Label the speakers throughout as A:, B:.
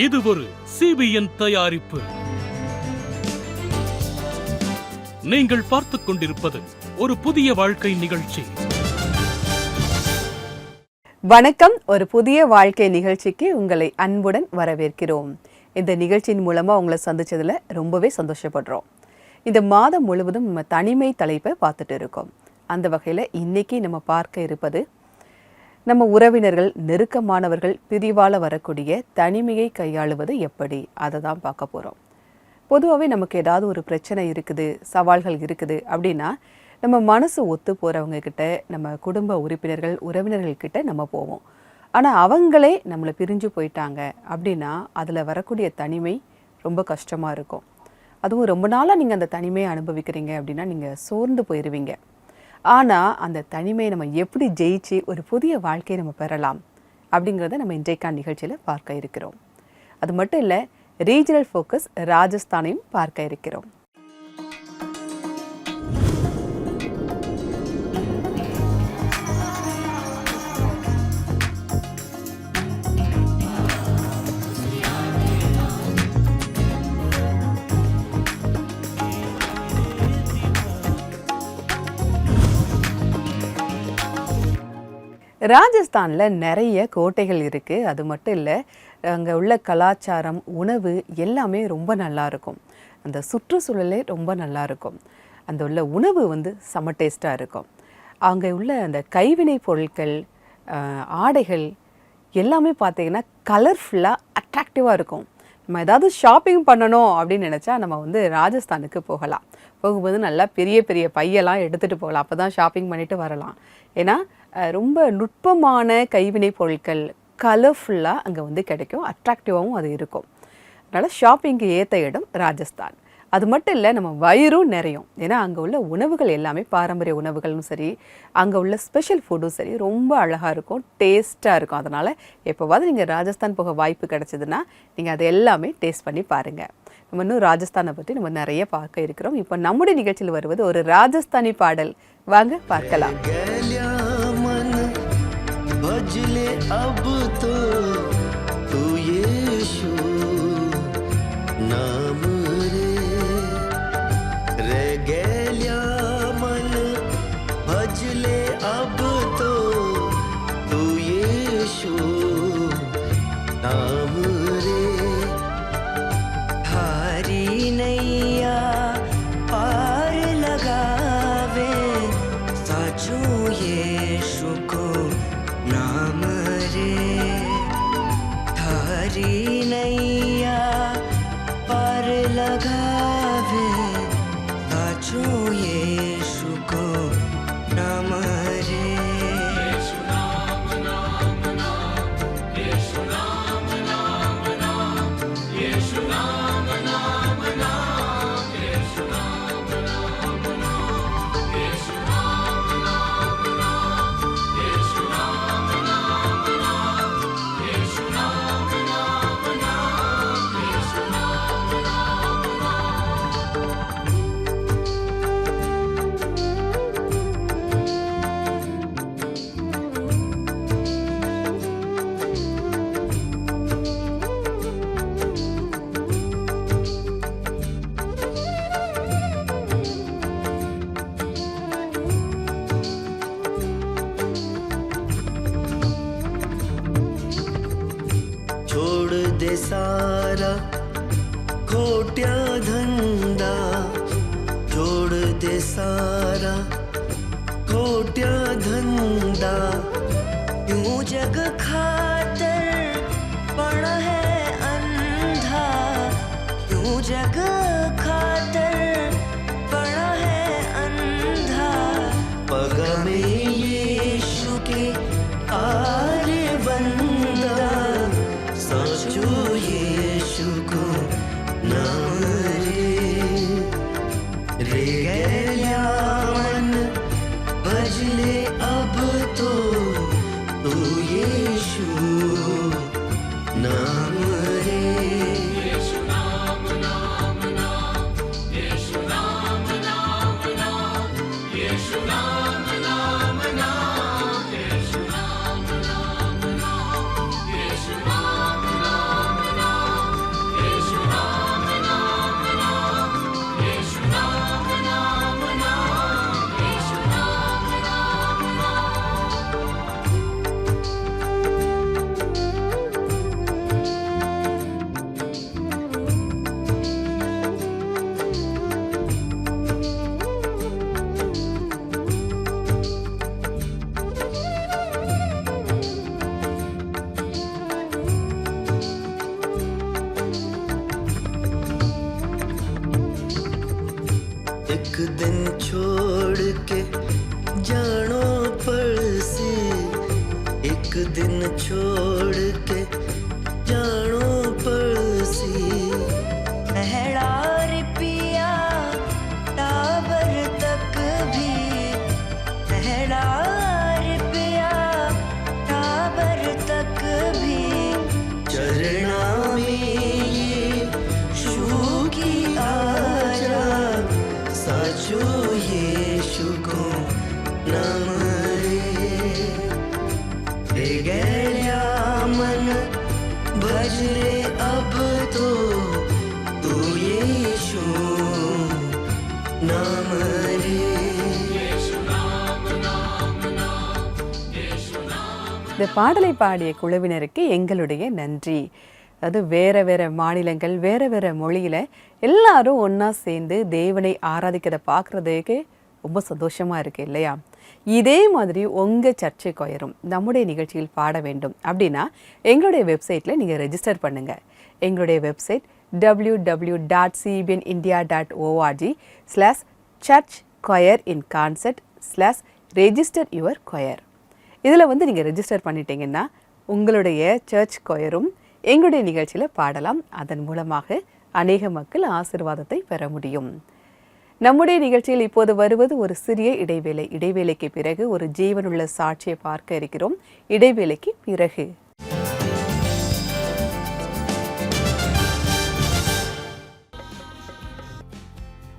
A: இது ஒரு CBN தயாரிப்பு. நீங்கள் பார்த்துக் கொண்டிருப்பது ஒரு புதிய வாழ்க்கை நிகழ்ச்சி.
B: வணக்கம். ஒரு புதிய வாழ்க்கை நிகழ்ச்சிக்கு உங்களை அன்புடன் வரவேற்கிறோம். இந்த நிகழ்ச்சியின் மூலமாக உங்களை சந்திச்சதுல ரொம்பவே சந்தோஷப்படுறோம். இந்த மாதம் முழுவதும் நம்ம தனிமை தலைப்பை பார்த்துட்டு இருக்கோம். அந்த வகையில் இன்னைக்கு நம்ம பார்க்க இருப்பது நம்ம உறவினர்கள், நெருக்கமானவர்கள் பிரிவால் வரக்கூடிய தனிமையை கையாளுவது எப்படி, அதை தான் பார்க்க போகிறோம். பொதுவாகவே நமக்கு ஏதாவது ஒரு பிரச்சனை இருக்குது, சவால்கள் இருக்குது அப்படின்னா நம்ம மனசு ஒத்து போகிறவங்க கிட்ட, நம்ம குடும்ப உறுப்பினர்கள், உறவினர்கள்கிட்ட நம்ம போவோம். ஆனால் அவங்களே நம்மளை பிரிஞ்சு போயிட்டாங்க அப்படின்னா அதில் வரக்கூடிய தனிமை ரொம்ப கஷ்டமாக இருக்கும். அதுவும் ரொம்ப நாளாக நீங்கள் அந்த தனிமையை அனுபவிக்கிறீங்க அப்படின்னா நீங்கள் சோர்ந்து போயிடுவீங்க. ஆனால் அந்த தனிமையை நம்ம எப்படி ஜெயிச்சு ஒரு புதிய வாழ்க்கையை நம்ம பெறலாம் அப்படிங்கிறத நம்ம இன்றைக்கான நிகழ்ச்சியில் பார்க்க இருக்கிறோம். அது மட்டும் இல்லை, ரீஜனல் ஃபோக்கஸ் ராஜஸ்தானையும் பார்க்க இருக்கிறோம். ராஜஸ்தானில் நிறைய கோட்டைகள் இருக்குது. அது மட்டும் இல்லை, அங்கே உள்ள கலாச்சாரம், உணவு எல்லாமே ரொம்ப நல்லாயிருக்கும். அந்த சுற்றுச்சூழலே ரொம்ப நல்லாயிருக்கும். அந்த உள்ள உணவு செம டேஸ்ட்டாக இருக்கும். அங்கே உள்ள அந்த கைவினை பொருட்கள், ஆடைகள் எல்லாமே பார்த்திங்கன்னா கலர்ஃபுல்லாக அட்ராக்டிவாக இருக்கும். நம்ம ஏதாவது ஷாப்பிங் பண்ணணும் அப்படின்னு நினச்சா நம்ம ராஜஸ்தானுக்கு போகலாம். போகும்போது நல்லா பெரிய பெரிய பையெல்லாம் எடுத்துகிட்டு போகலாம். அப்போ தான் ஷாப்பிங் பண்ணிவிட்டு வரலாம். ஏன்னா ரொம்ப நுட்பமான கைவினை பொருட்கள் கலர்ஃபுல்லாக அங்கே கிடைக்கும். அட்ராக்டிவாகவும் அது இருக்கும். அதனால் ஷாப்பிங்க்கு ஏற்ற இடம் ராஜஸ்தான். அது மட்டும் இல்லை, நம்ம வயிறும் நிறையும். ஏன்னா அங்கே உள்ள உணவுகள் எல்லாமே பாரம்பரிய உணவுகளும் சரி, அங்கே உள்ள ஸ்பெஷல் ஃபுட்டும் சரி ரொம்ப அழகாக இருக்கும், டேஸ்ட்டாக இருக்கும். அதனால் எப்போவாவது நீங்கள் ராஜஸ்தான் போக வாய்ப்பு கிடச்சிதுன்னா நீங்கள் அதை எல்லாமே டேஸ்ட் பண்ணி பாருங்கள். நம்ம இன்னும் ராஜஸ்தானை பற்றி நம்ம நிறைய பார்க்க இருக்கிறோம். இப்போ நம்முடைய நிகழ்ச்சியில் வருவது ஒரு ராஜஸ்தானி பாடல். வாங்க பார்க்கலாம்.
C: सारा खोट्या धंधा छोड़ दे, सारा खोट्या धंधा, यूं जग खातर पण है अंधा, यूं जग खातर पण है अंधा, पग में यीशु के आरे बंदा, सोचो यीशु को नाम रे गया मन बजले अब तो तू यीशु नाम रे, यीशु नाम नाम नाम, यीशु नाम नाम नाम, यीशु नाम नाम नाम, यीशु नाम नाम नाम, यीशु नाम नाम नाम,
D: एक दिन छोड़ के जानो पड़सी, एक दिन छोड़ के जानो पड़सी।
E: महड़ार पिया टावर तक भी, महड़ार पिया टावर तक भी,
D: चरणा में ये शूकी आजा, साचो यीशु को नाम रे गया मन भजरे अब तो तू यीशु नाम रे।
B: இந்த பாடலை பாடிய குழுவினருக்கு எங்களுடைய நன்றி. அது வேற வேற மாநிலங்கள், வேற வேற மொழியில எல்லாரும் ஒன்றா சேர்ந்து தேவனை ஆராதிக்கிறத பார்க்குறதுக்கு ரொம்ப சந்தோஷமாக இருக்குது இல்லையா? இதே மாதிரி உங்கள் சர்ச்சை கொயரும் நம்முடைய நிகழ்ச்சியில் பாட வேண்டும் அப்படின்னா எங்களுடைய வெப்சைட்டில் நீங்கள் ரெஜிஸ்டர் பண்ணுங்கள். எங்களுடைய வெப்சைட் www.cbnindia.org/churchchoir/register-your-choir. இதில் வந்து நீங்கள் ரெஜிஸ்டர் பண்ணிட்டீங்கன்னா உங்களுடைய சர்ச் கொயரும் எங்களுடைய நிகழ்ச்சியில் பாடலாம். அதன் மூலமாக அநேக மக்கள் ஆசீர்வாதத்தை பெற முடியும். நம்முடைய நிகழ்ச்சியில் இப்போது வருவது ஒரு சிறிய இடைவேளை. இடைவேளைக்கு பிறகு ஒரு ஜீவனுள்ள சாட்சியை பார்க்க இருக்கிறோம். இடைவேளைக்கு பிறகு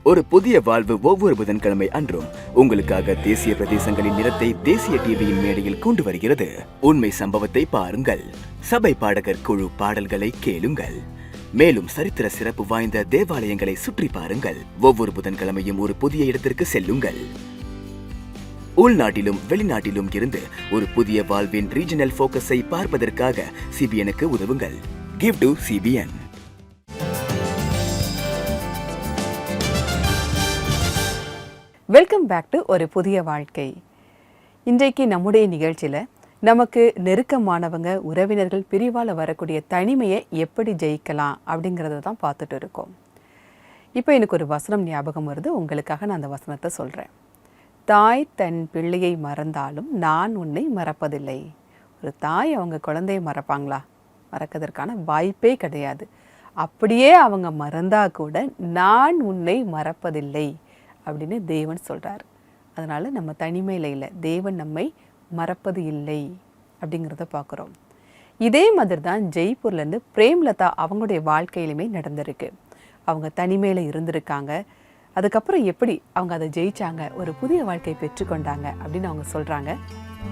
F: ஒரு புதிய வாழ்வு ஒவ்வொரு புதன்கிழமை அன்றும் உங்களுக்காக தேசிய பிரதேசங்களின் நிறத்தை தேசிய டிவியின் மேடையில் கொண்டு வருகிறது. உண்மை சம்பவத்தை பாருங்கள், சபை பாடகர் குழு பாடல்களை கேளுங்கள், மேலும் சரித்திர சிறப்பு வாய்ந்த தேவாலயங்களை சுற்றி பாருங்கள். ஒவ்வொரு புதன்கிழமையும் ஒரு புதிய இடத்திற்கு செல்லுங்கள். உள்நாட்டிலும் வெளிநாட்டிலும் இருந்து ஒரு புதிய வாழ்வின் ரீஜனல் போக்கஸை பார்ப்பதற்காக சிபிஎனுக்கு உதவுங்கள். Give to CBN.
B: Welcome back to ஒரு புதிய வாழ்க்கை. இன்றைக்கு நம்முடைய நிகழ்ச்சியில் நமக்கு நெருக்கமானவங்க, உறவினர்கள் பிரிவால் வரக்கூடிய தனிமையை எப்படி ஜெயிக்கலாம் அப்படிங்கிறத தான் பார்த்துட்டு இருக்கோம். இப்போ எனக்கு ஒரு வசனம் ஞாபகம் வருது, உங்களுக்காக நான் அந்த வசனத்தை சொல்கிறேன். தாய் தன் பிள்ளையை மறந்தாலும் நான் உன்னை மறப்பதில்லை. ஒரு தாய் அவங்க குழந்தையை மறப்பாங்களா? மறக்கிறதுக்கான வாய்ப்பே கிடையாது. அப்படியே அவங்க மறந்தா கூட நான் உன்னை மறப்பதில்லை அப்படின்னு தேவன் சொல்கிறார். அதனால் நம்ம தனிமையில் இல்லை, தேவன் நம்மை மறப்பது இல்லை அப்படிங்கிறத பார்க்குறோம். இதே மாதிரி தான் ஜெய்ப்பூர்லேருந்து பிரேம்லதா அவங்களுடைய வாழ்க்கையிலுமே நடந்திருக்கு. அவங்க தனிமையில் இருந்திருக்காங்க. அதுக்கப்புறம் எப்படி அவங்க அதை ஜெயிச்சாங்க, ஒரு புதிய வாழ்க்கையை பெற்றுக்கொண்டாங்க அப்படின்னு அவங்க சொல்கிறாங்க.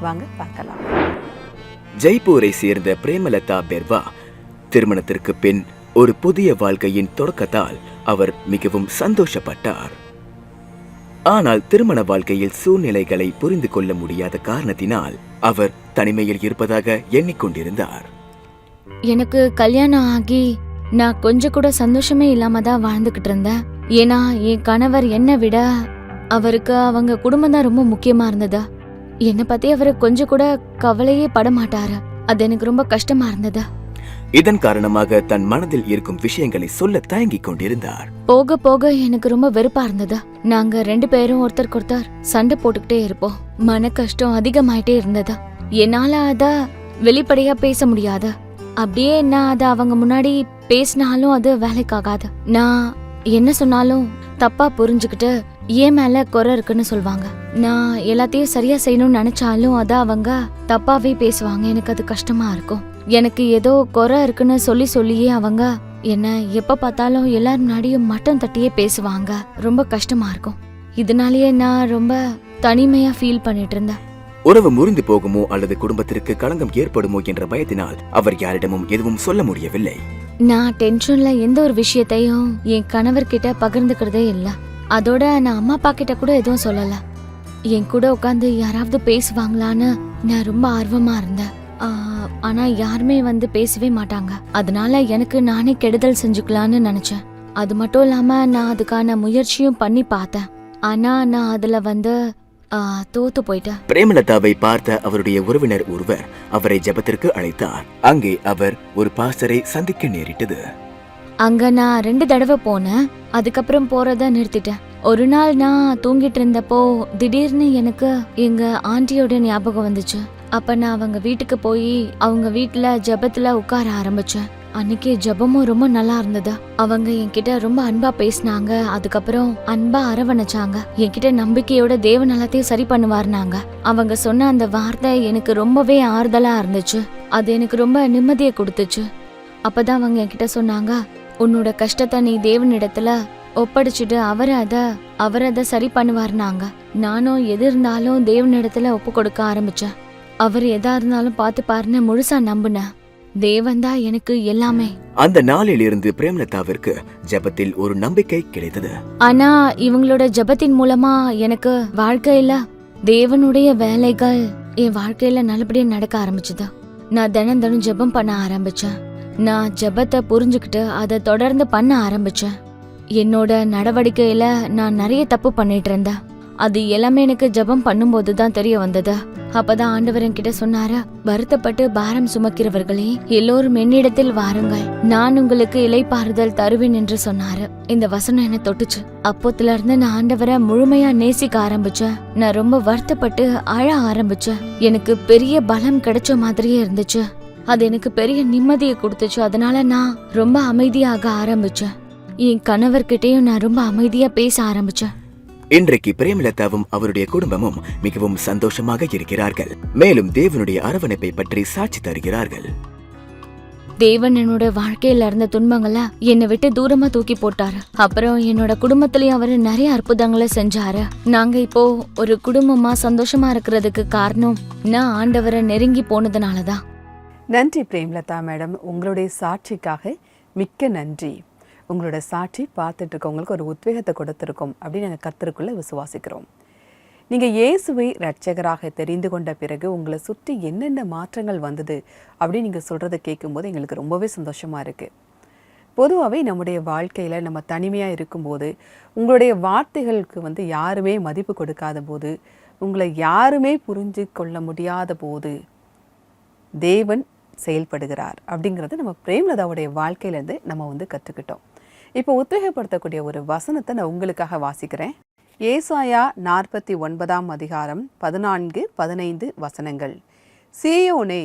B: வாங்க பார்க்கலாம்.
F: ஜெய்ப்பூரை சேர்ந்த பிரேமலதா பெர்வா திருமணத்திற்கு பின் ஒரு புதிய வாழ்க்கையின் தொடக்கத்தால் அவர் மிகவும் சந்தோஷப்பட்டார். ஆனால் திருமண வாழ்க்கையில் சூழ்நிலைகளை புரிந்து கொள்ள முடியாத காரணத்தினால் அவர் தனிமையில் இருப்பதாக எண்ணிக்கொண்டிருந்தார்.
G: எனக்கு கல்யாணம் ஆகி நான் கொஞ்சம் கூட சந்தோஷமே இல்லாம தான் வாழ்ந்துகிட்டு இருந்தேன். ஏன்னா என் கணவர் என்னை விட அவருக்கு அவங்க குடும்பம் தான் ரொம்ப முக்கியமா இருந்ததா. என்னை பத்தி அவரு கொஞ்சம் கூட கவலையே பட மாட்டாரு. அது எனக்கு ரொம்ப கஷ்டமா இருந்தது.
F: இதன் காரணமாக தன் மனதில் இருக்கும் விஷயங்களை சொல்ல தயங்கிக் கொண்டிருந்தார்.
G: போக போக எனக்கு ரொம்ப வெறுப்பா இருந்தது. நாங்க 2 பேரும் ஒருத்தருக்கு ஒருத்தர் சண்டை போட்டுக்கிட்டே இருப்போம். மன கஷ்டம் அதிகமாயிட்டே இருந்தது. என்னால அத வெளிப்படையா பேச முடியாது. அப்படியே நான் அத அவங்க முன்னாடி பேசினாலும் அது வேலைக்காகாது. நான் என்ன சொன்னாலும் தப்பா புரிஞ்சுக்கிட்டு ஏன் மேல குறை இருக்குன்னு சொல்வாங்க. நான் எல்லாத்தையும் சரியா செய்யணும்னு நினைச்சாலும் அத அவங்க தப்பாவே பேசுவாங்க. எனக்கு அது கஷ்டமா இருக்கும். எனக்கு ஏதோ குறை இருக்குன்னு சொல்லியே அவங்க என்ன எப்ப பார்த்தாலும் எல்லாரும் முன்னாடியும் மட்டம் தட்டியே பேசுவாங்க. ரொம்ப கஷ்டமா இருக்கும். இதனாலேயே நான் ரொம்ப தனிமையா ஃபீல் பண்ணிட்டு இருந்தேன்.
F: உறவு முறிந்து போகுமோ அல்லது குடும்பத்திற்கு களங்கம் ஏற்படுமோ என்ற பயத்தினால் அவர் யாரிடமும் எதுவும் சொல்ல முடியவில்லை.
G: நான் டென்ஷன்ல எந்த ஒரு விஷயத்தையும் என் கணவர்கிட்ட பகிர்ந்துக்கிறதே இல்ல. அதோட நான் அம்மா அப்பா கிட்ட கூட எதுவும் சொல்லல. என் கூட உட்காந்து யாராவது பேசுவாங்களான்னு நான் ரொம்ப ஆர்வமா இருந்தேன். ஆனா யாருமே வந்து பேசவே மாட்டாங்க. அதனால எனக்கு நானே கெடுதல் செஞ்சுக்கலான்னு நினைச்சேன். அது மட்டும் இல்லாம நான் அதுக்கான முயற்சியும் பண்ணி பார்த்தேன். ஆனா நான் அதுல வந்து தோத்து போயிட்டேன்.
F: பிரேமலதாவை பார்த்த அவருடைய உறவினர் ஒருவர் அவரை ஜெபத்திற்கு அழைத்தார். அங்கே அவர் ஒரு பாஸ்டரை சந்திக்க நேரிட்டது.
G: அங்க நான் 2 தடவை போனேன். அதுக்கப்புறம் போறத நிறுத்திட்டேன். ஒரு நாள் நான் தூங்கிட்டு இருந்தப்போ திடீர்னு எனக்கு எங்க ஆண்டியோட ஞாபகம் வந்துச்சு. அப்ப நான் அவங்க வீட்டுக்கு போய் அவங்க வீட்டுல ஜெபத்துல உட்கார ஆரம்பிச்சேன். அன்னைக்கு ஜெபமும் ரொம்ப நல்லா இருந்தது. அவங்க என்கிட்ட ரொம்ப அன்பா பேசினாங்க. அதுக்கப்புறம் அன்பா அரவணைச்சாங்க. என்கிட்ட நம்பிக்கையோட தேவன் எல்லாத்தையும் சரி பண்ணுவாருனாங்க. அவங்க சொன்ன அந்த வார்த்தை எனக்கு ரொம்பவே ஆறுதலா இருந்துச்சு. அது எனக்கு ரொம்ப நிம்மதியை கொடுத்துச்சு. அப்பதான் அவங்க என்கிட்ட சொன்னாங்க, உன்னோட கஷ்டத்தை நீ தேவனிடத்துல ஒப்படைச்சிட்டு அவர் அதை சரி பண்ணுவாருனாங்க. நானும் எது இருந்தாலும் தேவனிடத்துல ஒப்பு கொடுக்க ஆரம்பிச்சேன். அவர் எதா இருந்தாலும் பார்த்து பாருன்னு முழுசா நம்புனேன். தேவன் தான் எனக்கு எல்லாமே.
F: அந்த நாளில் இருந்து பிரேமலதாவிற்கு ஜெபத்தில் ஒரு நம்பிக்கை கிடைத்தது.
G: ஆனா இவங்களோட ஜெபத்தின் மூலமா எனக்கு வாழ்க்கையில தேவனுடைய வேலைகள் என் வாழ்க்கையில நல்லபடியா நடக்க ஆரம்பிச்சுது. நான் தினம் ஜெபம் பண்ண ஆரம்பிச்சேன். நான் ஜெபத்தை புரிஞ்சுக்கிட்டு அதை தொடர்ந்து பண்ண ஆரம்பிச்சேன். என்னோட நடவடிக்கையில நான் நிறைய தப்பு பண்ணிட்டு இருந்தேன். அது எல்லாமே எனக்கு ஜெபம் பண்ணும்போது தான் தெரிய வந்தது. அப்பதான் ஆண்டவர் என்கிட்ட சொன்னாரு, வருத்தப்பட்டு பாரம் சுமக்கிறவர்களே எல்லோரும் என்னிடத்தில் வாருங்கள், நான் உங்களுக்கு இளைப்பாறுதல் தருவேன் என்று சொன்னாரு. இந்த வசனம் என்ன தொட்டுச்சு. அப்போத்துல இருந்து நான் ஆண்டவரை முழுமையா நேசிக்க ஆரம்பிச்சேன். நான் ரொம்ப வருத்தப்பட்டு அழ ஆரம்பிச்சேன். எனக்கு பெரிய பலம் கிடைச்ச மாதிரியே இருந்துச்சு. அது எனக்கு பெரிய நிம்மதியை கொடுத்துச்சு. அதனால நான் ரொம்ப அமைதியாக ஆரம்பிச்சேன். என் கணவர்கிட்டயும் நான் ரொம்ப அமைதியா பேச ஆரம்பிச்சேன்.
F: இன்றைக்கு பிரேமலதாவும் அவருடைய குடும்பமும் மிகவும் சந்தோஷமாக இருக்கிறார்கள். மேலும் தேவனுடைய அரவணைப்பை பற்றி சாட்சி தருகிறார்கள்.
G: தேவன் என்னோட வாழ்க்கையில இருந்த துன்பங்களை என்னை விட்டு தூரமா தூக்கி போட்டாரு. அப்புறம் என்னோட குடும்பத்திலயும் அவரு நிறைய அற்புதங்களை செஞ்சாரு. நாங்க இப்போ ஒரு குடும்பமா சந்தோஷமா இருக்கிறதுக்கு காரணம் நான் ஆண்டவரை நெருங்கி போனதுனாலதான்.
B: நன்றி பிரேமலதா மேடம், உங்களுடைய சாட்சிக்காக மிக்க நன்றி. உங்களோட சாட்சி பார்த்துட்டு இருக்கவங்களுக்கு ஒரு உத்வேகத்தை கொடுத்துருக்கோம் அப்படின்னு நாங்கள் கர்த்தருக்குள்ள விசுவாசிக்கிறோம். நீங்கள் இயேசுவை இரட்சகராக தெரிந்து கொண்ட பிறகு உங்களை சுற்றி என்னென்ன மாற்றங்கள் வந்தது அப்படின்னு நீங்கள் சொல்கிறத கேட்கும்போது எங்களுக்கு ரொம்பவே சந்தோஷமாக இருக்குது. பொதுவாகவே நம்முடைய வாழ்க்கையில் நம்ம தனிமையாக இருக்கும்போது, உங்களுடைய வார்த்தைகளுக்கு யாருமே மதிப்பு கொடுக்காத போது, உங்களை யாருமே புரிஞ்சு கொள்ள முடியாத போது தேவன் செயல்படுகிறார் அப்படிங்கிறது நம்ம பிரேமலதாவுடைய வாழ்க்கையிலேருந்து நம்ம கற்றுக்கிட்டோம். இப்போ உத்வேகப்படுத்தக்கூடிய ஒரு வசனத்தை நான் உங்களுக்காக வாசிக்கிறேன். ஏசாயா 49 அதிகாரம் 14-15 வசனங்கள். சீயோனே,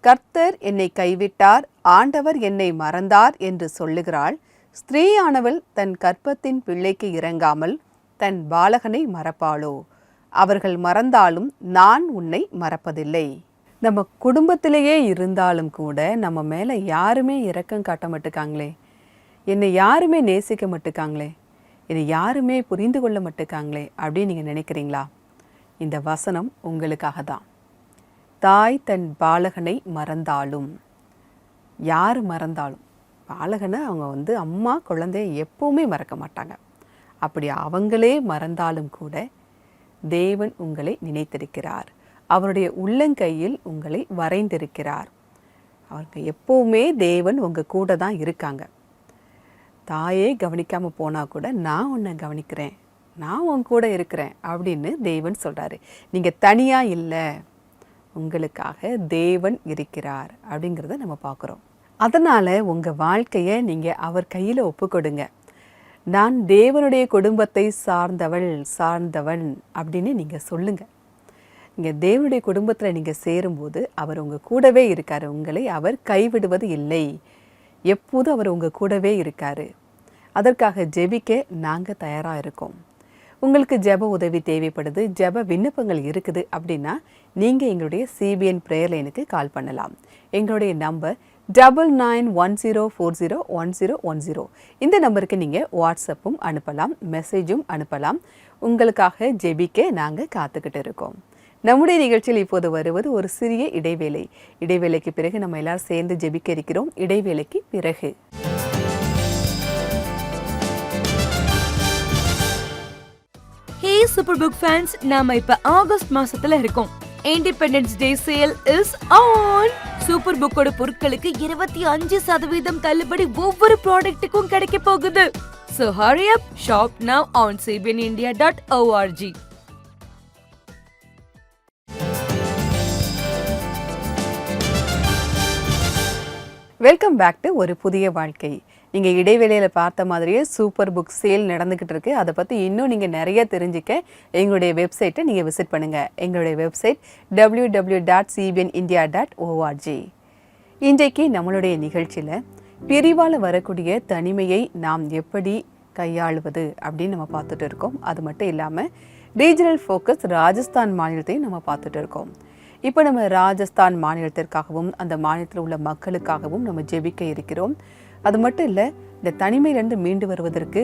B: கர்த்தர் என்னை கைவிட்டார், ஆண்டவர் என்னை மறந்தார் என்று சொல்லுகிறாள். ஸ்திரீயானவள் தன் கர்ப்பத்தின் பிள்ளைக்கு இறங்காமல் தன் பாலகனை மறப்பாளோ? அவர்கள் மறந்தாலும் நான் உன்னை மறப்பதில்லை. நம்ம குடும்பத்திலேயே இருந்தாலும் கூட நம்ம மேலே யாருமே இரக்கம் காட்ட மாட்டுக்காங்களே, என்னை யாருமே நேசிக்க மாட்டுக்காங்களே, என்னை யாருமே புரிந்து கொள்ள மாட்டுக்காங்களே அப்படின்னு நீங்கள் நினைக்கிறீங்களா? இந்த வசனம் உங்களுக்காக தான். தாய் தன் பாலகனை மறந்தாலும், யார் மறந்தாலும், பாலகனை அவங்க அம்மா குழந்தைய எப்பவுமே மறக்க மாட்டாங்க. அப்படி அவங்களே மறந்தாலும் கூட தேவன் உங்களை நினைத்திருக்கிறார். அவருடைய உள்ளங்கையில் உங்களை வரைந்திருக்கிறார். அவங்க எப்பவுமே தேவன் உங்கள் கூட தான் இருக்காங்க. தாயே கவனிக்காமல் போனால் கூட நான் உன்னை கவனிக்கிறேன், நான் உன் கூட இருக்கிறேன் அப்படின்னு தேவன் சொல்கிறாரு. நீங்கள் தனியாக இல்லை, உங்களுக்காக தேவன் இருக்கிறார் அப்படிங்கிறத நம்ம பார்க்குறோம். அதனால் உங்கள் வாழ்க்கையை நீங்கள் அவர் கையில் ஒப்புக்கொடுங்க. நான் தேவனுடைய குடும்பத்தை சார்ந்தவன் அப்படின்னு நீங்கள் சொல்லுங்கள். நீங்கள் தேவனுடைய குடும்பத்தில் நீங்கள் சேரும்போது அவர் உங்கள் கூடவே இருக்கார். உங்களை அவர் கைவிடுவது இல்லை. எப்போதும் அவர் உங்கள் கூடவே இருக்கார். அதற்காக ஜெபிக்க நாங்கள் தயாராக இருக்கோம். உங்களுக்கு ஜெப உதவி தேவைப்படுது, ஜெப விண்ணப்பங்கள் இருக்குது அப்படின்னா நீங்கள் எங்களுடைய சிபிஎன் ப்ரேயர் லைனுக்கு கால் பண்ணலாம். எங்களுடைய நம்பர் 9910401010. இந்த நம்பருக்கு நீங்கள் வாட்ஸ்அப்பும் அனுப்பலாம், மெசேஜும் அனுப்பலாம். உங்களுக்காக ஜெபிக்க நாங்கள் காத்துக்கிட்டு இருக்கோம். நம்முடைய நிகழ்ச்சியில் இப்போது வருவது ஒரு சிறிய இடைவேளை. இடைவேளைக்கு பிறகு நம்ம எல்லாரும் சேர்ந்து ஜெபிக்க இருக்கிறோம். இடைவேளைக்கு பிறகு
H: ஹே சூப்பர் புக் ஃபேன்ஸ், நாம இப்ப ஆகஸ்ட் மாசத்துல இருக்கோம். Independence day sale is on. Super புக்கோட பொருட்களுக்கு 25% தள்ளுபடி ஒவ்வொரு ப்ராடக்ட்டுக்கும் கிடைக்க போகுது. So hurry up, shop now on cbnindia.org.
B: Welcome back to ஒரு புதிய வாழ்க்கை. நீங்கள் இடைவேளையில் பார்த்த மாதிரியே சூப்பர் புக் சேல் நடந்துக்கிட்டு இருக்கு. அதை பற்றி இன்னும் நீங்கள் நிறைய தெரிஞ்சுக்க எங்களுடைய வெப்சைட்டை நீங்கள் விசிட் பண்ணுங்கள். எங்களுடைய வெப்சைட் www.cbnindia.org. இன்றைக்கு நம்மளுடைய நிகழ்ச்சியில் பிரிவால் வரக்கூடிய தனிமையை நாம் எப்படி கையாளுவது அப்படின்னு நம்ம பார்த்துட்டு இருக்கோம். அது மட்டும் இல்லாமல் ரீஜனல் ஃபோக்கஸ் ராஜஸ்தான் மாநிலத்தையும் நம்ம பார்த்துட்டு இருக்கோம். இப்போ நம்ம ராஜஸ்தான் மாநிலத்திற்காகவும் அந்த மாநிலத்தில் உள்ள மக்களுக்காகவும் நம்ம ஜெபிக்க இருக்கிறோம். அது மட்டும் இல்லை, இந்த தனிமையிலேருந்து மீண்டு வருவதற்கு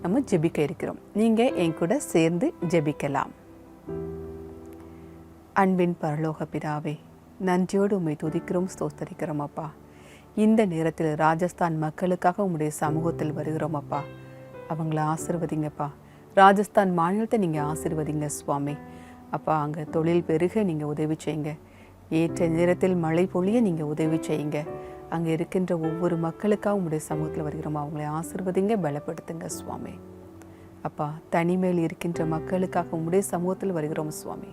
B: நம்ம ஜெபிக்க இருக்கிறோம். நீங்கள் என் கூட சேர்ந்து ஜெபிக்கலாம். அன்பின் பரலோக பிதாவே, நன்றியோடு உம்மை துதிக்கிறோம், ஸ்தோத்தரிக்கிறோம் அப்பா. இந்த நேரத்தில் ராஜஸ்தான் மக்களுக்காக உம்முடைய சமூகத்தில் வருகிறோம் அப்பா. அவங்கள ஆசீர்வதிங்கப்பா. ராஜஸ்தான் மாநிலத்தை நீங்கள் ஆசீர்வதிங்க சுவாமி. அப்பா, அங்கே தொழில் பெருக நீங்கள் உதவி செய்யுங்க. ஏற்ற நேரத்தில் மழை பொழிய நீங்கள் உதவி செய்யுங்க. அங்கே இருக்கின்ற ஒவ்வொரு மக்களுக்காக உங்களுடைய சமூகத்தில் வருகிறோம். அவங்களை ஆசீர்வதிங்க, பலப்படுத்துங்க சுவாமி. அப்பா, தனிமையில் இருக்கின்ற மக்களுக்காக உங்களுடைய சமூகத்தில் வருகிறோம் சுவாமி.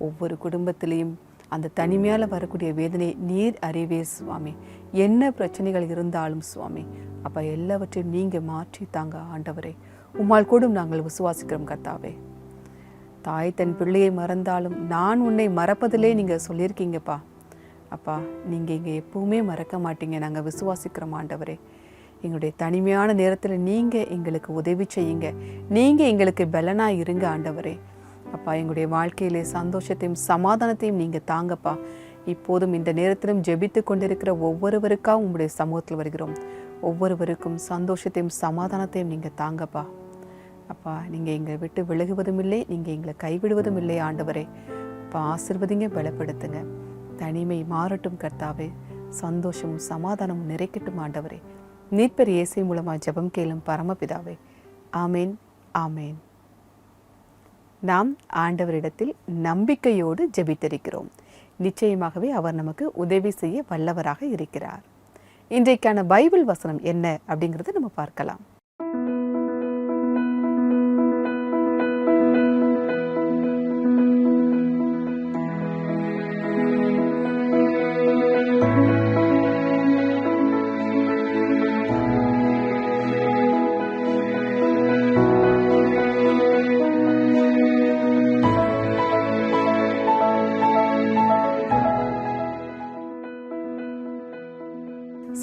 B: ஒவ்வொரு குடும்பத்திலையும் அந்த தனிமையால் வரக்கூடிய வேதனை நீர் அறிவே சுவாமி. என்ன பிரச்சனைகள் இருந்தாலும் சுவாமி, அப்பா எல்லாவற்றையும் நீங்கள் மாற்றி தாங்க ஆண்டவரே. உம்மால் கூடும் நாங்கள் விசுவாசிக்கிறோம் கர்த்தாவே. தாய் தன் பிள்ளையை மறந்தாலும் நான் உன்னை மறப்பதிலே நீங்கள் சொல்லியிருக்கீங்கப்பா. அப்பா, நீங்கள் இங்கே எப்பவுமே மறக்க மாட்டீங்க. நாங்கள் விசுவாசிக்கிறோம் ஆண்டவரே. எங்களுடைய தனிமையான நேரத்தில் நீங்கள் எங்களுக்கு உதவி செய்யுங்க. நீங்கள் எங்களுக்கு பலனாக இருங்க ஆண்டவரே. அப்பா, எங்களுடைய வாழ்க்கையிலே சந்தோஷத்தையும் சமாதானத்தையும் நீங்கள் தாங்கப்பா. இப்போதும் இந்த நேரத்திலும் ஜெபித்து கொண்டிருக்கிற ஒவ்வொருவருக்காக உங்களுடைய சமூகத்தில் வருகிறோம். ஒவ்வொருவருக்கும் சந்தோஷத்தையும் சமாதானத்தையும் நீங்கள் தாங்கப்பா. அப்பா, நீங்கள் எங்களை விட்டு விலகுவதும் இல்லை, நீங்கள் எங்களை கைவிடுவதும் இல்லை ஆண்டவரே. அப்பா, ஆசீர்வதிங்க, பலப்படுத்துங்க. தனிமை மாறட்டும் கர்த்தாவே. சந்தோஷமும் சமாதானமும் நிறைக்கட்டும் ஆண்டவரே. நீட்பர் இயேசு மூலமாக ஜெபம் கேளும் பரமபிதாவே. ஆமேன், ஆமேன். நாம் ஆண்டவரிடத்தில் நம்பிக்கையோடு ஜெபித்திருக்கிறோம். நிச்சயமாகவே அவர் நமக்கு உதவி செய்ய வல்லவராக இருக்கிறார். இன்றைக்கான பைபிள் வசனம் என்ன அப்படிங்கிறத நம்ம பார்க்கலாம்.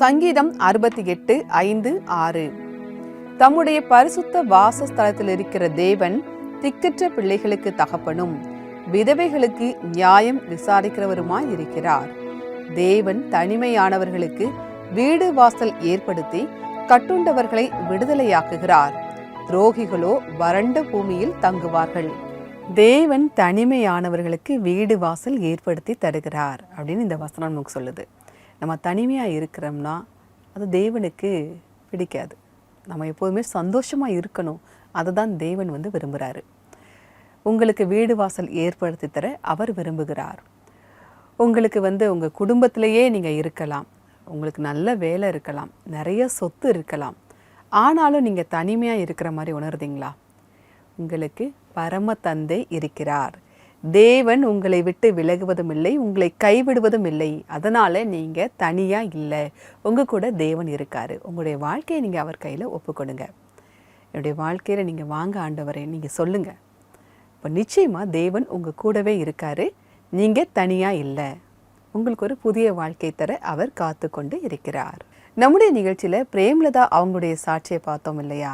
B: சங்கீதம் 68:5-6. தம்முடைய பரிசுத்த வாசஸ்தலத்தில் இருக்கிற தேவன் திக்கற்ற பிள்ளைகளுக்கு தகப்பனும் விதவைகளுக்கு நியாயம் விசாரிக்கிறவருமாய் இருக்கிறார். தேவன் தனிமையானவர்களுக்கு வீடு வாசல் ஏற்படுத்தி கட்டுண்டவர்களை விடுதலையாக்குகிறார். துரோகிகளோ வறண்ட பூமியில் தங்குவார்கள். தேவன் தனிமையானவர்களுக்கு வீடு வாசல் ஏற்படுத்தி தருகிறார் அப்படின்னு இந்த வசனம் நமக்கு சொல்லுது. நம்ம தனிமையாக இருக்கிறோம்னா அது தேவனுக்கு பிடிக்காது. நம்ம எப்போதுமே சந்தோஷமாக இருக்கணும். அதுதான் தேவன் விரும்புகிறாரு. உங்களுக்கு வீடு வாசல் ஏற்படுத்தி தர அவர் விரும்புகிறார். உங்களுக்கு உங்கள் குடும்பத்திலேயே நீங்கள் இருக்கலாம், உங்களுக்கு நல்ல வேலை இருக்கலாம், நிறைய சொத்து இருக்கலாம். ஆனாலும் நீங்கள் தனிமையாக இருக்கிற மாதிரி உணர்றீங்களா? உங்களுக்கு பரம தந்தை இருக்கிறார். தேவன் உங்களை விட்டு விலகுவதும் இல்லை, உங்களை கைவிடுவதும் இல்லை. அதனால் நீங்கள் தனியாக இல்லை, உங்கள் கூட தேவன் இருக்கார். உங்களுடைய வாழ்க்கையை நீங்கள் அவர் கையில் ஒப்புக்கொடுங்க. என்னுடைய வாழ்க்கையில் நீங்கள் வாங்க ஆண்டவரே நீங்கள் சொல்லுங்கள். இப்போ நிச்சயமாக தேவன் உங்கள் கூடவே இருக்கார். நீங்கள் தனியாக இல்லை. உங்களுக்கு ஒரு புதிய வாழ்க்கை தர அவர் காத்து கொண்டு இருக்கிறார். நம்முடைய நிகழ்ச்சியில் பிரேம்லதா அவங்களுடைய சாட்சியை பார்த்தோம் இல்லையா?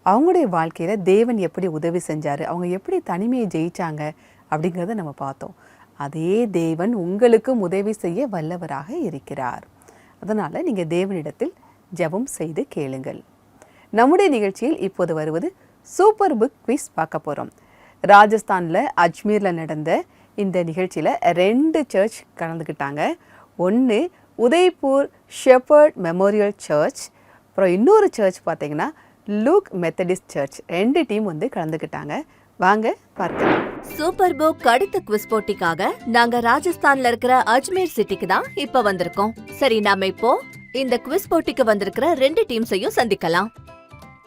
B: அவங்களுடைய வாழ்க்கையில் தேவன் எப்படி உதவி செஞ்சார், அவங்க எப்படி தனிமையை ஜெயிச்சாங்க அப்படிங்கிறத நம்ம பார்த்தோம். அதே தேவன் உங்களுக்கும் உதவி செய்ய வல்லவராக இருக்கிறார். அதனால் நீங்கள் தேவனிடத்தில் ஜெபம் செய்து கேளுங்கள். நம்முடைய நிகழ்ச்சியில் இப்போது வருவது சூப்பர் புக் குவிஸ் பார்க்க போகிறோம். ராஜஸ்தானில் அஜ்மீரில் நடந்த இந்த நிகழ்ச்சியில் 2 சர்ச் கலந்துக்கிட்டாங்க. ஒன்று உதய்பூர் ஷெப்பர்ட் மெமோரியல் சர்ச், அப்புறம் இன்னொரு சர்ச் பார்த்தீங்கன்னா லூக் மெத்தடிஸ்ட் சர்ச். 2 டீம் கலந்துக்கிட்டாங்க. வாங்க பார்க்கலாம்.
I: சூப்பர் புக் அடுத்த குவிஸ் போட்டிக்காக நாங்க ராஜஸ்தான்ல இருக்கிற அஜ்மீர் சிட்டிக்கு தான் இப்ப வந்திருக்கோம். சரி, நாம இப்போ இந்த குவிஸ் போட்டிக்கு வந்திருக்கிற 2 டீம்ஸையும் சந்திக்கலாம்.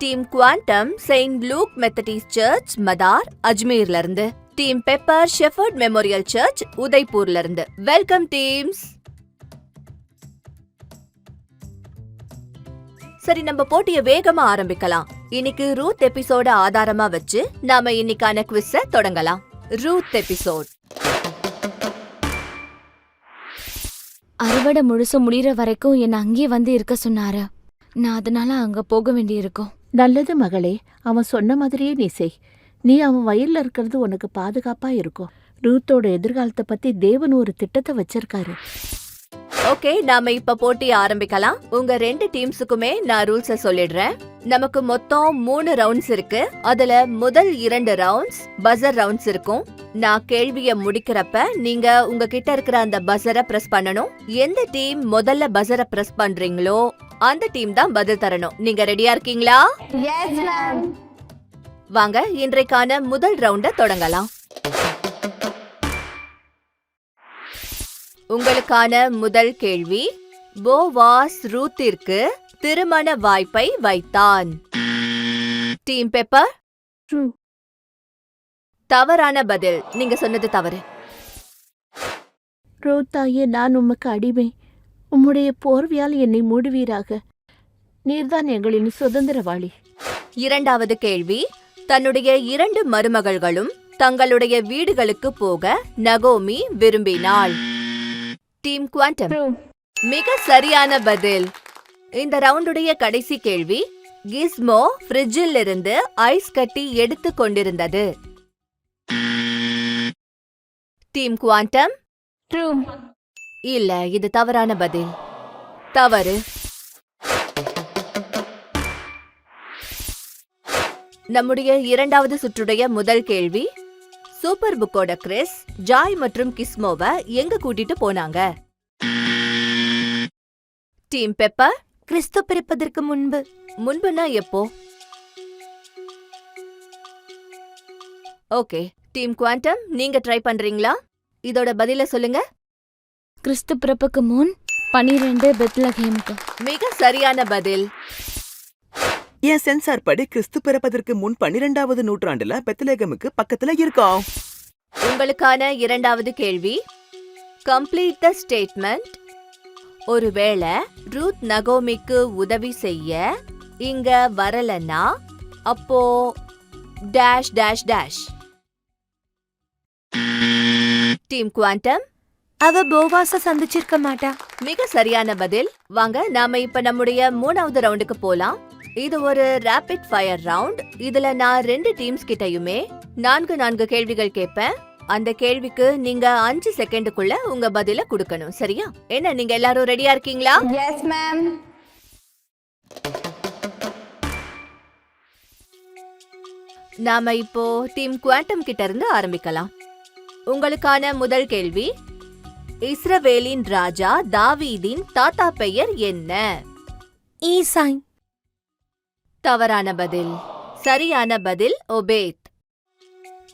I: Team Quantum Saint Luke Methodist Church Madar அஜ்மீர்ல இருந்து, team Pepper Shepherd Memorial Church உதய்பூர்ல இருந்து. Welcome teams. சரி, நம்ம போட்டிய வேகமா ஆரம்பிக்கலாம். இன்னைக்கு ரூத் எபிசோட ஆதாரமா வச்சு நாம இன்னைக்கான குவிஸ தொடங்கலாம். Ruth episode.
G: அறுவடை முழுசு முடியற வரைக்கும் என்ன அங்கேயே வந்து இருக்க சொன்னாரு. நான் அதனால அங்க போக வேண்டியிருக்கும்.
J: நல்லது மகளே, அவன் சொன்ன மாதிரியே நீ செய். நீ அவன் வயல்ல இருக்கிறது உனக்கு பாதுகாப்பா இருக்கும். ரூத்தோட எதிர்காலத்தை பத்தி தேவன் ஒரு திட்டத்தை வச்சிருக்காரு.
I: ஓகே, நாம இப்ப போட்டிய ஆரம்பிக்கலாம். உங்க 2 டீம்ஸுக்குமே நான் ரூல்ஸ சொல்லிடுறேன். நமக்கு மொத்தம் 3 ரவுண்ட்ஸ் இருக்கு. அதுல முதல் 2 ரவுண்ட்ஸ் பஸர் ரவுண்ட்ஸ் இருக்கும். நான் கேள்விய முடிக்கிறப்ப நீங்க உங்ககிட்ட இருக்கிற அந்த பஸரை பிரஸ் பண்ணணும். எந்த டீம் முதல்ல பஸரை பிரஸ் பண்றீங்களோ அந்த டீம் தான் பதில் தரணும். நீங்க ரெடியா இருக்கீங்களா? வாங்க இன்றைக்கான முதல் ரவுண்ட தொடங்கலாம். உங்களுக்கான முதல் கேள்வி, போவாஸ் ரூத்திற்கு திருமண வாய்ப்பை வைத்தான். Team pepper. தவறான பதில். நீங்க சொன்னது தவறு.
J: ரூத்தாயே, நான் உமக்கு அடிமை. உம்முடைய போர்வையால் என்னை மூடுவீராக. நீர்தான் எங்களின் சுதந்திரவாளி.
I: இரண்டாவது கேள்வி, தன்னுடைய 2 மருமகள்களும் தங்களுடைய வீடுகளுக்கு போக நகோமி விரும்பினாள். Team quantum. மிக சரியான பதில். இந்த ரவுண்டுடைய கடைசி கேள்வி, கிஸ்மோ ஃப்ரிட்ஜில் இருந்து ஐஸ் கட்டி எடுத்து கொண்டிருந்தது. Team quantum. இல்ல, இது தவறான பதில். தவறு. நம்முடைய இரண்டாவது சுற்றுடைய முதல் கேள்வி, சூப்பர் புக்கோட கிறிஸ், ஜாய் மற்றும் கிஸ்மோவை எங்க கூட்டிட்டு போனாங்க? Team pepper.
H: கிறிஸ்து பிறப்பதற்கு முன்பு.
I: முன்புனா எப்போ? ஓகே, டீம் குவாண்டம், நீங்க ட்ரை பண்றீங்களா? இதோட பதில சொல்லுங்க.
G: கிறிஸ்து பிறப்புக்கு முன் 12 பெத்லகேமுக்கு.
I: மிக சரியான பதில்.
F: என் சென்சார் படி கிறிஸ்து பிறப்பதற்கு முன் 12வது நூற்றாண்டுல பெத்லகேமுக்கு பக்கத்துல இருக்கோம்.
I: உங்களுக்கான இரண்டாவது கேள்வி, கம்ப்ளீட் த ஸ்டேட்மெண்ட். ஒருவேளை ரூத் நகோமிக்கு உதவி செய்ய இங்க வரலன்னா அப்போ dash dash dash. Team quantum.
H: அவ போவாஸ சந்திச்சிருக்க மாட்டா.
I: மிக சரியான பதில். வாங்க நாம இப்ப நம்முடைய 3வது ரவுண்டுக்கு போலாம். இது ஒரு ரேபிட் ஃபயர் ரவுண்ட். இதுல நான் 2 டீம்ஸ் கிட்டயுமே 4 கேள்விகள் கேட்பேன். அந்த கேள்விக்கு நீங்க 5 செகண்டுக்குள்ள உங்க பதில கொடுக்கணும். சரியா? என்ன, நீங்க எல்லாரும் ரெடியா இருக்கீங்களா?
E: Yes ma'am.
I: நாம இப்போ டீம் குவாண்டம் கிட்ட இருந்து ஆரம்பிக்கலாம். உங்களுக்கான முதல் கேள்வி, இஸ்ரவேலின் ராஜா தாவீதின் தாத்தா பெயர் என்ன?
H: ஈசாய்.
I: தவறான பதில். சரியான பதில் ஒபேத்.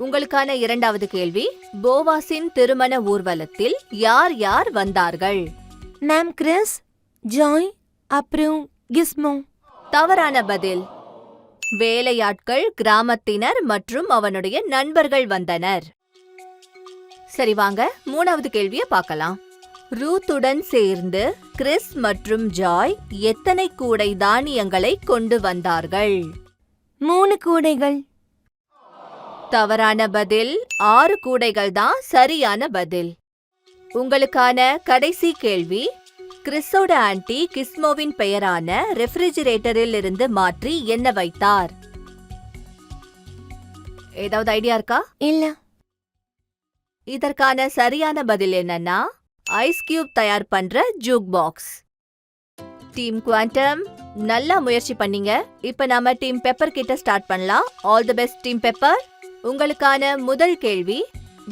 I: உங்களுக்கான இரண்டாவது கேள்வி, போவாஸின் திருமண ஊர்வலத்தில் யார் யார் வந்தார்கள்?
H: மேம் கிறிஸ், ஜாய் அப்புறம் கிஸ்மோ.
I: தவறான பதில். வேலையாட்கள், கிராமத்தினர் மற்றும் அவனுடைய நண்பர்கள் வந்தனர். சரி, வாங்க 3வது கேள்வியை பார்க்கலாம். ரூத்துடன் சேர்ந்து கிறிஸ் மற்றும் ஜாய் எத்தனை கூடை தானியங்களை கொண்டு வந்தார்கள்?
H: 3 கூடைகள்.
I: தவறான பதில். 6 கூடைகள் தான் சரியான பதில். உங்களுக்கான கடைசி கேள்வி, கிறிஸோட ஆன்ட்டி கிஸ்மோவின் பெயரான ரெஃப்ரிஜிரேட்டரில் இருந்து மாற்றி என்ன வைத்தார்? ஏதாவது ஐடியா இருக்கா?
H: இல்ல.
I: இதற்கான சரியான பதில் என்னன்னா ஐஸ் கியூப் தயார் பண்ற ஜூக் பாக்ஸ். டீம் குவாண்டம், நல்லா முயற்சி பண்ணீங்க. இப்ப நாம டீம் பெப்பர் கிட்ட ஸ்டார்ட் பண்ணலாம். All the best team pepper. உங்களுக்கான முதல் கேள்வி,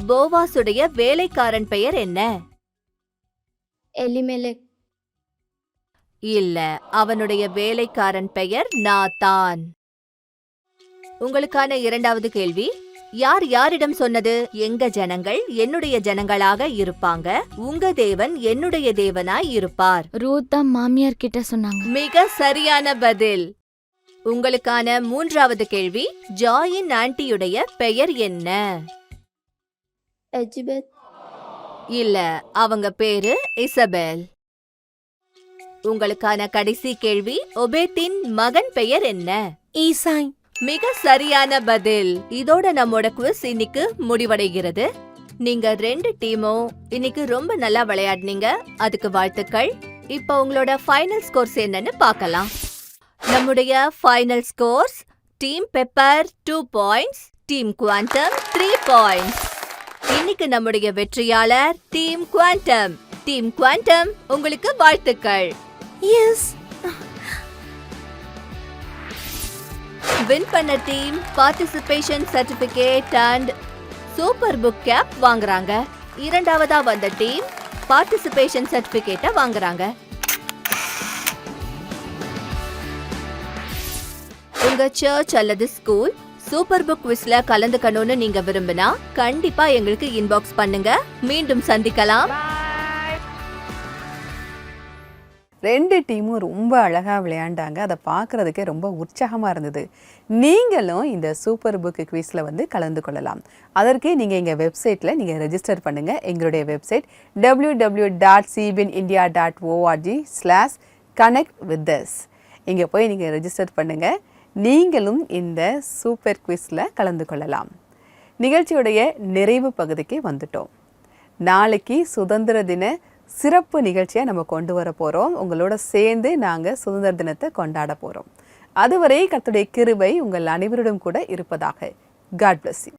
I: போவாஸுடைய வேலைக்காரன் பெயர் என்ன?
G: எலிமெலெக்.
I: இல்ல, அவனுடைய வேலைக்காரன் பெயர் நாத்தான். உங்களுக்கான இரண்டாவது கேள்வி, யார் யாரிடம் சொன்னது எங்க ஜனங்கள் என்னுடைய ஜனங்களாக இருப்பாங்க, உங்க தேவன் என்னுடைய தேவனாய் இருப்பார்?
G: ரூத் தான் மாமியார் கிட்ட சொன்னாங்க.
I: மிக சரியான பதில். உங்களுக்கான மூன்றாவது கேள்வி, ஜாயின் ஆன்ட்டியுடைய பெயர் என்ன?
G: எலிசபெத்.
I: இல்ல, அவங்க பேரு இசபெல். உங்களுக்கான கடைசி கேள்வி, ஒபேத்தின் மகன் பெயர் என்ன?
H: ஈசாய்.
I: மிக சரியான பதில். இதோட நம்மோட குவிஸ் இன்னைக்கு முடிவடைகிறது. நீங்க 2 டீமும் இன்னைக்கு ரொம்ப நல்லா விளையாடுனீங்க. அதுக்கு வாழ்த்துக்கள். இப்போ உங்களோட ஃபைனல் ஸ்கோர்ஸ் என்னன்னு பார்க்கலாம். நம்முடைய final scores: team pepper 2 points, team quantum 3 points. இன்னைக்கு நம்முடைய வெற்றியாளர் டீம் குவாண்டம். டீம் குவாண்டம், உங்களுக்கு வாழ்த்துக்கள்.
H: எஸ்.
I: வின் பண்ண team participation certificate and super book cap வாங்குறாங்க. இரண்டாவதா வந்த டீம் பார்ட்டிசிபேஷன் சர்டிபிகேட்டை வாங்குறாங்க. உங்க சர்ச் அல்லது ஸ்கூல் சூப்பர் புக் குவிஸ்ல கலந்துக்கணும்னு நீங்க விரும்பினா கண்டிப்பா எங்களுக்கு இன்பாக்ஸ் பண்ணுங்க. மீண்டும் சந்திக்கலாம்.
B: 2 டீமும் ரொம்ப அழகாக விளையாண்டாங்க. அதை பார்க்குறதுக்கே ரொம்ப உற்சாகமாக இருந்தது. நீங்களும் இந்த சூப்பர் புக் குவிஸில் வந்து கலந்து கொள்ளலாம். அதற்கு நீங்கள் எங்கள் வெப்சைட்டில் நீங்கள் ரெஜிஸ்டர் பண்ணுங்கள். எங்களுடைய வெப்சைட் www.cbnindia.org/connectwithus. இங்கே போய் நீங்கள் ரெஜிஸ்டர் பண்ணுங்கள். நீங்களும் இந்த சூப்பர் குவிஸில் கலந்து கொள்ளலாம். நிகழ்ச்சியுடைய நிறைவு பகுதிக்கு வந்துட்டோம். நாளைக்கு சுதந்திர தின சிறப்பு நிகழ்ச்சியை நம்ம கொண்டு வர போகிறோம். உங்களோட சேர்ந்து நாங்கள் சுதந்திர தினத்தை கொண்டாட போகிறோம். அதுவரை கர்த்தருடைய கிருபை உங்கள் அனைவரிடம் கூட இருப்பதாக. God bless you.